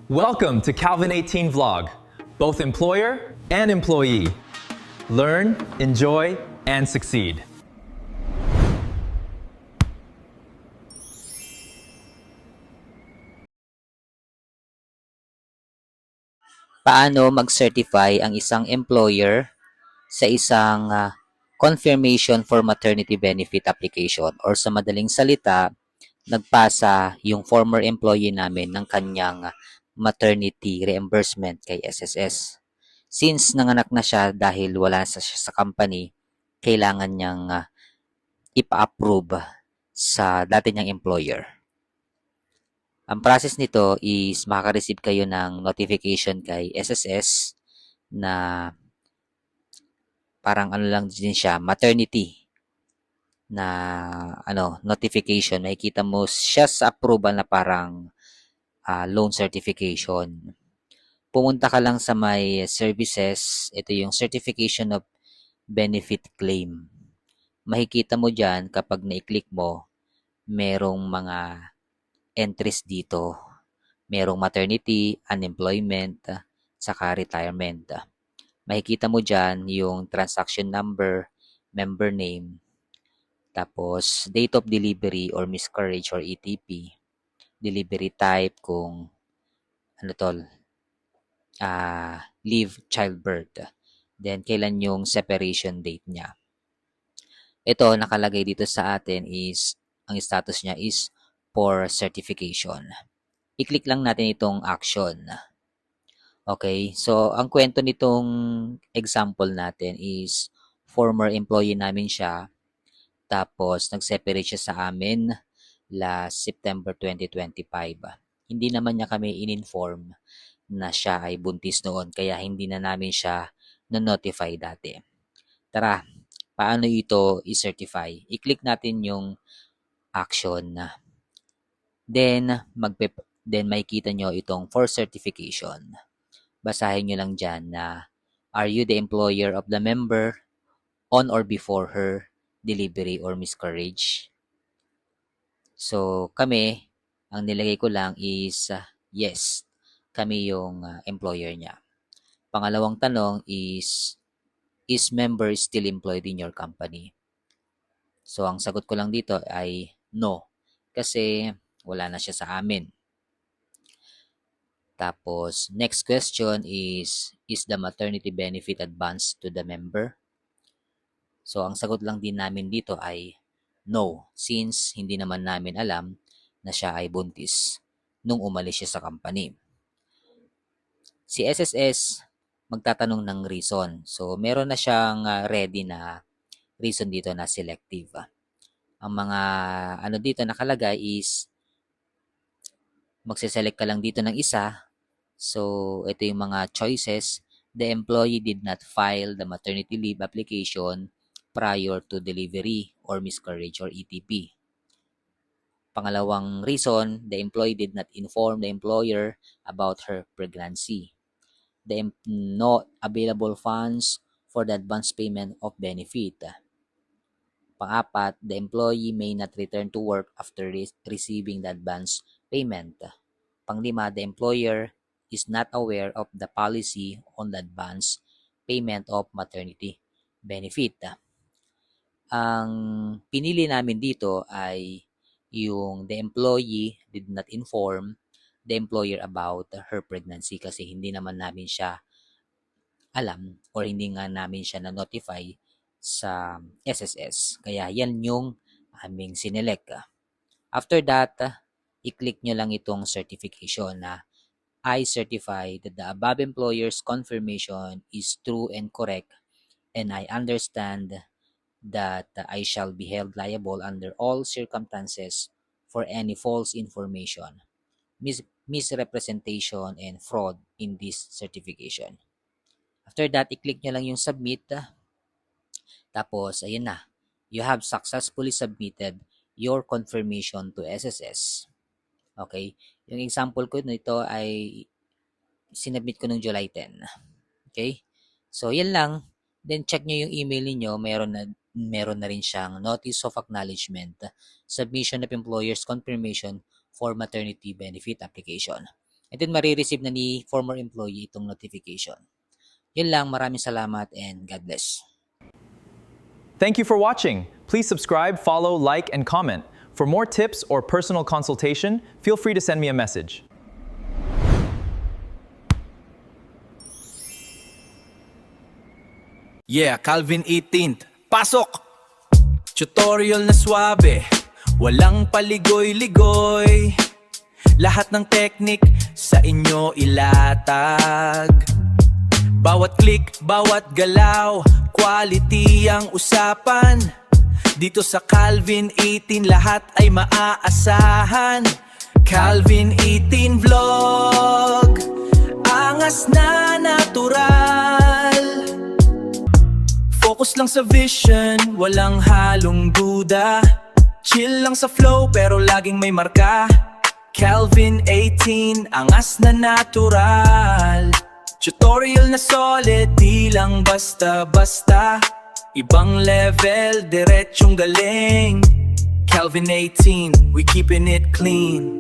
Welcome to Calvin 18 Vlog, both employer and employee. Learn, enjoy, and succeed. Paano mag-certify ang isang employer sa isang confirmation for maternity benefit application, or sa madaling salita, nagpasa yung former employee namin ng kanyang maternity reimbursement kay SSS. Since nanganak na siya dahil wala siya sa company, kailangan niyang ipa-approve sa dati niyang employer. Ang process nito is makaka-receive kayo ng notification kay SSS na parang ano lang din siya, maternity na notification. Makikita mo siya sa approval na parang loan certification. Pumunta ka lang sa may services, ito yung certification of benefit claim. Makikita mo dyan kapag na-click mo, merong mga entries dito. Merong maternity, unemployment, saka retirement. Makikita mo dyan yung transaction number, member name, tapos date of delivery or miscarriage or ETP, delivery type kung leave childbirth, then kailan yung separation date niya. Ito nakalagay dito sa atin is ang status niya is for certification. I-click lang natin itong action. Okay, so ang kwento nitong example natin is former employee namin siya, tapos nag-separate siya sa amin last September 2025. Hindi naman niya kami in-inform na siya ay buntis noon, kaya hindi na namin siya na-notify dati. Tara, paano ito i-certify? I-click natin yung action. Then makikita nyo itong for certification. Basahin nyo lang dyan na, are you the employer of the member on or before her delivery or miscarriage? So, kami, ang nilagay ko lang is yes, kami yung employer niya. Pangalawang tanong is member still employed in your company? So, ang sagot ko lang dito ay no, kasi wala na siya sa amin. Tapos, next question is the maternity benefit advanced to the member? So, ang sagot lang din namin dito ay no, since hindi naman namin alam na siya ay buntis nung umalis siya sa company. Si SSS, magtatanong ng reason. So, meron na siyang ready na reason dito na selective. Ang mga dito nakalagay is magse-select ka lang dito ng isa. So, ito yung mga choices. The employee did not file the maternity leave application prior to delivery or miscarriage or ETP. Pangalawang reason, the employee did not inform the employer about her pregnancy. No available funds for the advance payment of benefit. Pang-apat, the employee may not return to work after receiving the advance payment. Panglima, the employer is not aware of the policy on the advance payment of maternity benefit. Ang pinili namin dito ay yung the employee did not inform the employer about her pregnancy, kasi hindi naman namin siya alam or hindi nga namin siya na-notify sa SSS. Kaya yan yung aming sinelect. After that, i-click nyo lang itong certification na I certify that the above employer's confirmation is true and correct, and I understand that I shall be held liable under all circumstances for any false information, misrepresentation, and fraud in this certification. After that, i-click nyo lang yung submit. Tapos, ayun na. You have successfully submitted your confirmation to SSS. Okay? Yung example ko nito ay sinubmit ko noong July 10. Okay? So, yan lang. Then, check nyo yung email niyo. Meron na rin siyang notice of acknowledgement, submission of employer's confirmation for maternity benefit application. and then marireceive na ni former employee itong notification. Yun lang, maraming salamat and God bless. Thank you for watching. Please subscribe, follow, like, and comment. For more tips or personal consultation, feel free to send me a message. Yeah, Calvin 18th. Pasok! Tutorial na swabe, walang paligoy-ligoy. Lahat ng technique sa inyo ilatag. Bawat click, bawat galaw, quality ang usapan. Dito sa Calvin 18, lahat ay maaasahan. Calvin 18 Vlog, angas na natural. Focus lang sa vision, walang halong duda. Chill lang sa flow pero laging may marka. Calvin 18, angas na natural. Tutorial na solid, di lang basta-basta. Ibang level, diretsong galing. Calvin 18, we keeping it clean.